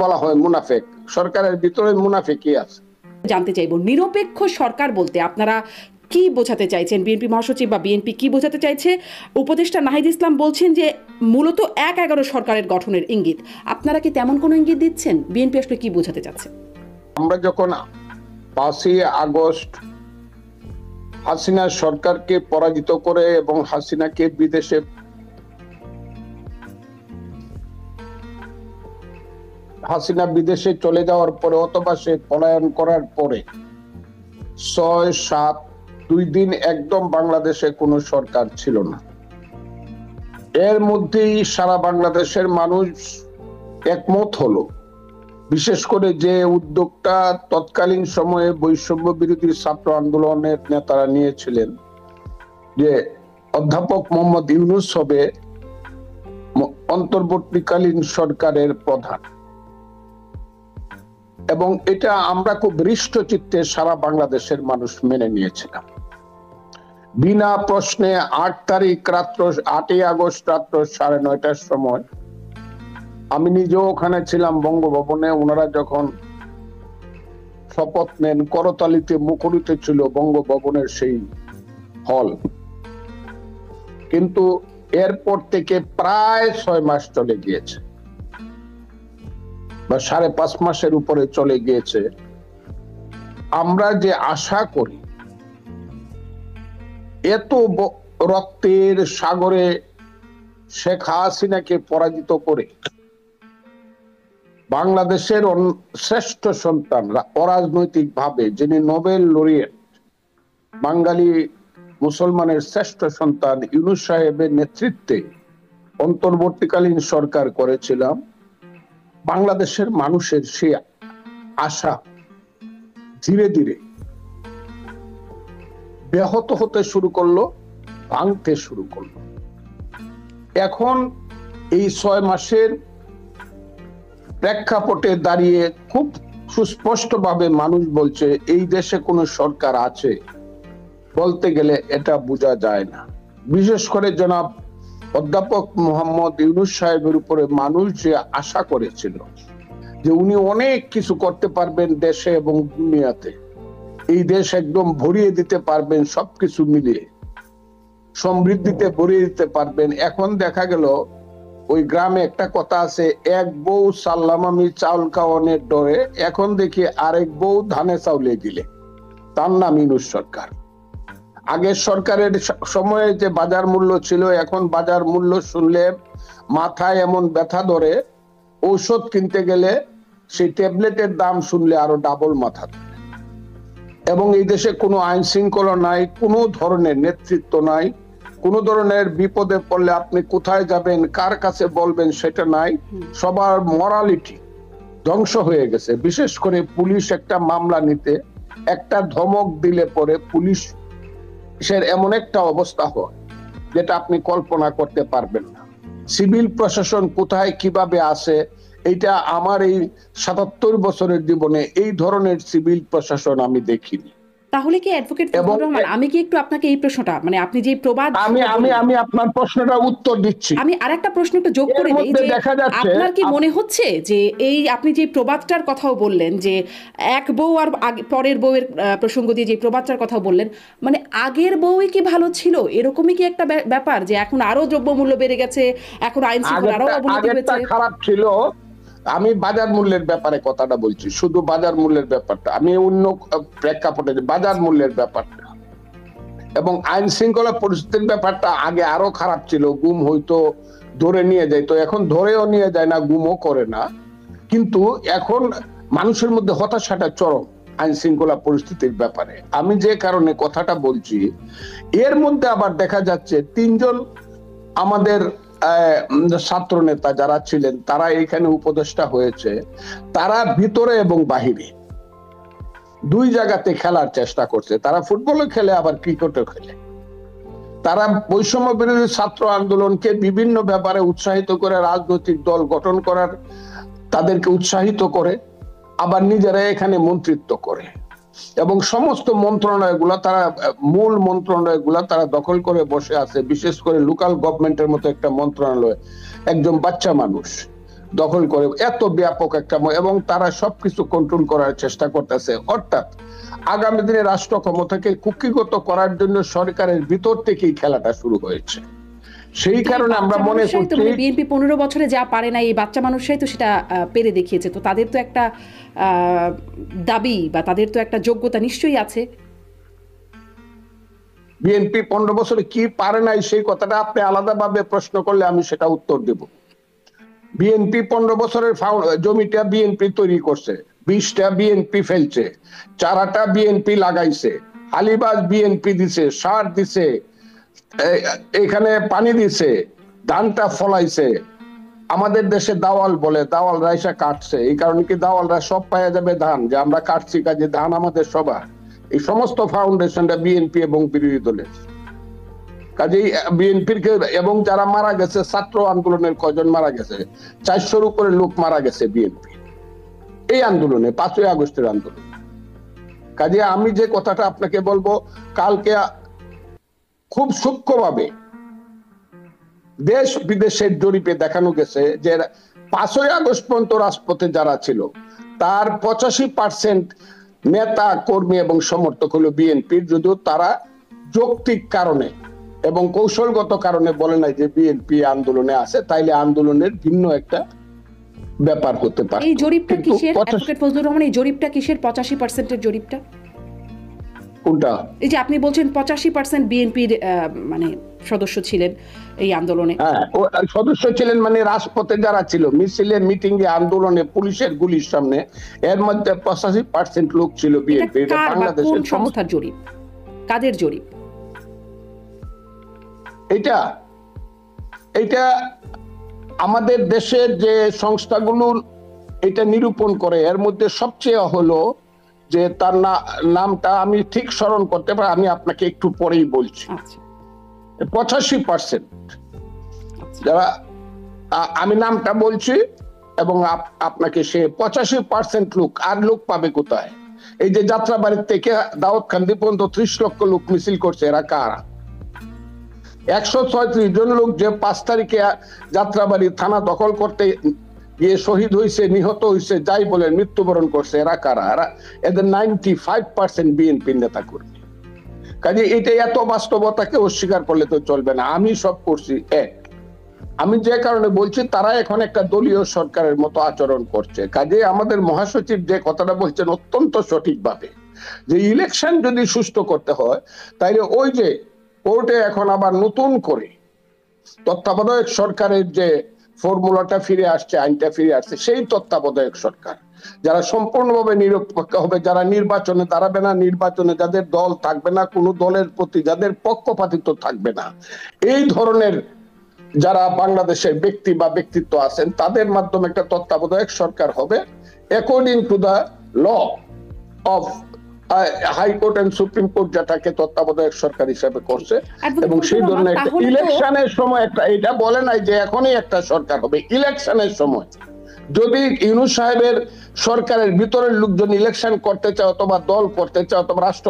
বলা হয় মুনাফেক, সরকারের ভিতরে মুনাফেকই আছে। জানতে চাইবো, নিরপেক্ষ সরকার বলতে আপনারা কি বোঝাতে চাইছেন? বিএনপি মহাসচিব বা বিএনপি কি বোঝাতে চাইছে? উপদেষ্টা নাহিদ ইসলাম বলছেন যে মূলত ১/১১ সরকারের গঠনের ইঙ্গিত। আপনারা কি তেমন কোনো ইঙ্গিত দিচ্ছেন? বিএনপি আসলে কি বোঝাতে চাচ্ছে? আমরা যখন ৫ই আগস্ট হাসিনা সরকারকে পরাজিত করে এবং হাসিনাকে বিদেশে চলে যাওয়ার পরে অথবা সে পলায়ন করার পরে ৬-৭ ২ দিন একদম বাংলাদেশে কোনো সরকার ছিল না। এর মধ্যেই সারা বাংলাদেশের মানুষ একমত হলো, বিশেষ করে যে উদ্যোগটা তৎকালীন সময়ে বৈষম্য বিরোধী ছাত্র আন্দোলনের নেতারা নিয়েছিলেন, যে অধ্যাপক মোহাম্মদ ইউনূস হবে অন্তর্বর্তীকালীন সরকারের প্রধান। এবং এটা আমরা খুব হৃষ্টচিত্তে সারা বাংলাদেশের মানুষ মেনে নিয়েছিলাম। বিনা প্রশ্নে ৮ই আগস্ট রাত্র ৯:৩০ সময় আমি নিজেও ওখানে ছিলাম বঙ্গভবনে। ওনারা যখন শপথ নেন, করতালিতে মুখরিত ছিল বঙ্গভবনের সেই হল। কিন্তু এরপর থেকে প্রায় ৬ মাস চলে গিয়েছে বা ৫.৫ মাসের উপরে চলে গিয়েছে। আমরা যে আশা করি এত রক্তের সাগরে শেখ হাসিনাকে পরাজিত করে বাংলাদেশের শ্রেষ্ঠ সন্তান, অরাজনৈতিক ভাবে যিনি নোবেল লরিয়েট, বাঙালি মুসলমানের শ্রেষ্ঠ সন্তান ইউনূস সাহেবের নেতৃত্বে অন্তর্বর্তীকালীন সরকার করেছিলাম, বাংলাদেশের মানুষের সেই আশা ধীরে ধীরে ব্যাহত হতে শুরু করলো, ভাঙতে শুরু করলো। এখন এই ৬ মাসের প্রেক্ষাপটে দাঁড়িয়ে খুব সুস্পষ্টভাবে মানুষ বলছে এই দেশে কোনো সরকার আছে বলতে গেলে এটা বোঝা যায় না। বিশেষ করে জনাব অধ্যাপক মোহাম্মদ ইউনূস সাহেবের উপরে মানুষ যে আশা করেছিল যে উনি অনেক কিছু করতে পারবেন দেশে এবং দুনিয়াতে, এই দেশ একদম ভরিয়ে দিতে পারবেন, সবকিছু মিলিয়ে সমৃদ্ধিতে ভরিয়ে দিতে পারবেন। এখন দেখা গেল ওই গ্রামে একটা কথা আছে, এক বউ সাল্লাম আমি চাউল খাওয়ানোর ডরে, এখন দেখি আরেক বউ ধানে চাউলে গিলে। তার নাম ইউনূস সরকার। আগের সরকারের সময়ে যে বাজার মূল্য ছিল, এখন বাজার মূল্য শুনলে মাথায় এমন ব্যথা ধরে, ঔষধ কিনতে গেলে সেই ট্যাবলেটের দাম শুনলে আরো ডাবল মাথা ধরে। এবং এই দেশে কোনো আইন শৃঙ্খলা নাই, কোনো ধরনের নেতৃত্ব নাই, কোনো ধরনের বিপদে পড়লে আপনি কোথায় যাবেন, কার কাছে বলবেন সেটা নাই। সবার মরালিটি ধ্বংস হয়ে গেছে। বিশেষ করে পুলিশ একটা মামলা নিতে একটা ধমক দিলে পরে পুলিশের এমন একটা অবস্থা হয় যেটা আপনি কল্পনা করতে পারবেন না। সিভিল প্রশাসন কোথায় কিভাবে আছে, এটা আমার এই ৭৭ বছরের জীবনে এই ধরনের সিভিল প্রশাসন আমি দেখিনি। তাহলে কি অ্যাডভোকেট ফজলুর রহমান, আমি কি একটু আপনাকে এই প্রশ্নটা, মানে আপনি যে প্রবাদ, আমি আপনার প্রশ্নটা উত্তর দিচ্ছি। আমি আরেকটা প্রশ্ন একটু যোগ করে দিই যে আপনার কি মনে হচ্ছে যে এই আপনি যে প্রবাদটার কথাও বললেন যে এক বউ আর পরের বউয়ের প্রসঙ্গ দিয়ে যে প্রবাদটার কথা বললেন, মানে আগের বউই কি ভালো ছিল, এরকমই কি একটা ব্যাপার যে এখন আরো দ্রব্যমূল্য বেড়ে গেছে, এখন আইন শৃঙ্খলা আরো অবনতি হয়েছে? খারাপ ছিল। আমি বাজার মূল্যের ব্যাপারে কথাটা বলছি, শুধু বাজার মূল্যের ব্যাপারটা, আমি অন্য প্রেক্ষাপটে বাজার মূল্যের ব্যাপারটা এবং আইন শৃঙ্খলা পরিস্থিতির ব্যাপারটা আগে আরো খারাপ ছিল। গুম হয়তো ধরে নিয়ে যায়, তো এখন ধরেও নিয়ে যায় না, গুমও করে না। কিন্তু এখন মানুষের মধ্যে হতাশাটা চরম আইন শৃঙ্খলা পরিস্থিতির ব্যাপারে। আমি যে কারণে কথাটা বলছি, এর মধ্যে আবার দেখা যাচ্ছে ৩ জন আমাদের ছাত্র নেতা যারা ছিলেন তারা এখানে উপদেষ্টা হয়েছে, তারা ভিতরে এবং বাহিরে ২ জায়গাতে খেলার চেষ্টা করছে। তারা ফুটবলও খেলে আবার ক্রিকেটও খেলে। তারা বৈষম্য বিরোধী ছাত্র আন্দোলনকে বিভিন্ন ব্যাপারে উৎসাহিত করে, রাজনৈতিক দল গঠন করার তাদেরকে উৎসাহিত করে, আবার নিজেরা এখানে মন্ত্রিত্ব করে এবং সমস্ত মন্ত্রণালয়গুলা, তারা মূল মন্ত্রণালয়গুলা তারা দখল করে বসে আছে। বিশেষ করে লোকাল গভর্নমেন্টের মতো একটা মন্ত্রণালয় একজন বাচ্চা মানুষ দখল করে এত ব্যাপক একটা এবং তারা সবকিছু কন্ট্রোল করার চেষ্টা করতেছে। অর্থাৎ আগামী দিনে রাষ্ট্র ক্ষমতাকে কুক্ষিগত করার জন্য সরকারের ভিতর থেকেই খেলাটা শুরু হয়েছে। সেই কারণে আমরা মনে করছি বিএনপি 15 বছরে যা পারে না, এই বাচ্চা মানুষরাই তো সেটা পেরে দেখিয়েছে। তো তাদের তো একটা দাবি বা তাদের তো একটা যোগ্যতা নিশ্চয়ই আছে। বিএনপি 15 বছরে কি পারে নাই সেই কথাটা আপনি আলাদাভাবে প্রশ্ন করলে আমি সেটা উত্তর দেব। বিএনপি 15 বছরের জমিটা বিএনপি তৈরি করছে, 20টা বিএনপি ফেলছে, চারাটা বিএনপি লাগাইছে, হালিবাস বিএনপি দিছে, সার দিছে, এখানে পানি দিছে, ধানটা ফলাইছে। আমাদের দেশে দাওয়াল বলে, দাওয়াল রাইসা কাটছে। এই কারণে কি দাওয়ালরা সব পাওয়া যাবে ধান, যে আমরা কাটছি কাজে ধান আমাদের সবার। এই সমস্ত ফাউন্ডেশনটা বিএনপি এবং বিরোধী দলের। কাজেই বিএনপির এবং যারা মারা গেছে ছাত্র আন্দোলনের কয়জন মারা গেছে, 400-র উপরে লোক মারা গেছে বিএনপি এই আন্দোলনে, 5ই আগস্টের আন্দোলন। কাজে আমি যে কথাটা আপনাকে বলবো, কালকে খুব সূক্ষ্মভাবে দেশ বিদেশের জরিপে দেখানো গেছে যে 5ই আগস্ট পর্যন্ত রাজপথে যারা ছিল তার 85% নেতা কর্মী এবং সমর্থক হলো বিএনপির, যদিও তারা যৌক্তিক কারণে এবং কৌশলগত কারণে বলে নাই যে বিএনপি আন্দোলনে আছে, তাইলে আন্দোলনের ভিন্ন একটা ব্যাপার হতে পারে। এই জরিপটা কিসের অ্যাডভোকেট ফজলুর রহমান? এই জরিপটা কিসের 85%-এর জরিপটা? কোনটা? এই যে আপনি বলছেন 85% বিএনপির মানে সদস্য ছিলেন এই আন্দোলনে। হ্যাঁ, সদস্য ছিলেন মানে রাজপথে যারা ছিল, মিছিলে, মিটিং এ, আন্দোলনে, পুলিশের গুলির সামনে, এর মধ্যে 85% লোক ছিল বিএনপি। এটা বাংলাদেশের সংস্থার জরিপ, কাদের জরিপ এটা? এটা আমাদের দেশের যে সংস্থাগুলো এটা নিরূপণ করে, এর মধ্যে সবচেয়ে হলো যে তার নামটা আমি ঠিক স্মরণ করতে পারি, আমি আপনাকে একটু পরেই বলছি। 85% যারা, আমি নামটা বলছি এবং আপনাকে সে 85% লোক। আর লোক পাবে কোথায়? এই যে যাত্রাবাড়ি থেকে দাউদকান্দি পর্যন্ত 30 লক্ষ লোক মিছিল করছে, এরা কারা? 136 জন লোক যে 5 তারিখে যাত্রাবাড়ি থানা দখল করতে গিয়ে শহীদ হয়েছে, নিহত হয়েছে, যাই বলেন, মৃত্যুবরণ করছে, এরা কারা? এরা এদের 95% বিএনপি নেতা কর্মী। কাজে এটা এত বাস্তবতাকে অস্বীকার করলে তো চলবে না। আমি সব করছি এক, আমি যে কারণে বলছি তারা এখন একটা দলীয় সরকারের মতো আচরণ করছে। কাজে আমাদের মহাসচিব যে কথাটা বলছেন অত্যন্ত সঠিকভাবে, যে ইলেকশন যদি সুষ্ঠু করতে হয় তাইলে ওই যে কোর্টে এখন আবার নতুন করে তত্ত্বাবধায়ক সরকারের যে ফর্মুলাটা ফিরে আসছে, আইনটা ফিরে আসছে, সেই তত্ত্বাবধায়ক সরকার যারা সম্পূর্ণভাবে নিরপেক্ষ হবে, যারা নির্বাচনে দাঁড়াবে না, নির্বাচনে যাদের দল থাকবে না, কোনো দলের প্রতি যাদের পক্ষপাতিত্ব থাকবে না, এই ধরনের যারা বাংলাদেশের ব্যক্তি বা ব্যক্তিত্ব আছেন, তাদের মাধ্যমে একটা তত্ত্বাবধায়ক সরকার হবে according to the law of high court and supreme court, যেটাকে তত্ত্বাবধায়ক সরকার হিসেবে করছে। এবং সেই ধরনের একটা ইলেকশনের সময় একটা, এটা বলে নাই যে এখনই একটা সরকার হবে, ইলেকশনের সময় যদি ইউনূস সাহেবের সরকারের ভিতরের লোকজন ইলেকশন করতে চায় অথবা দল করতে চায় অথবা রাষ্ট্র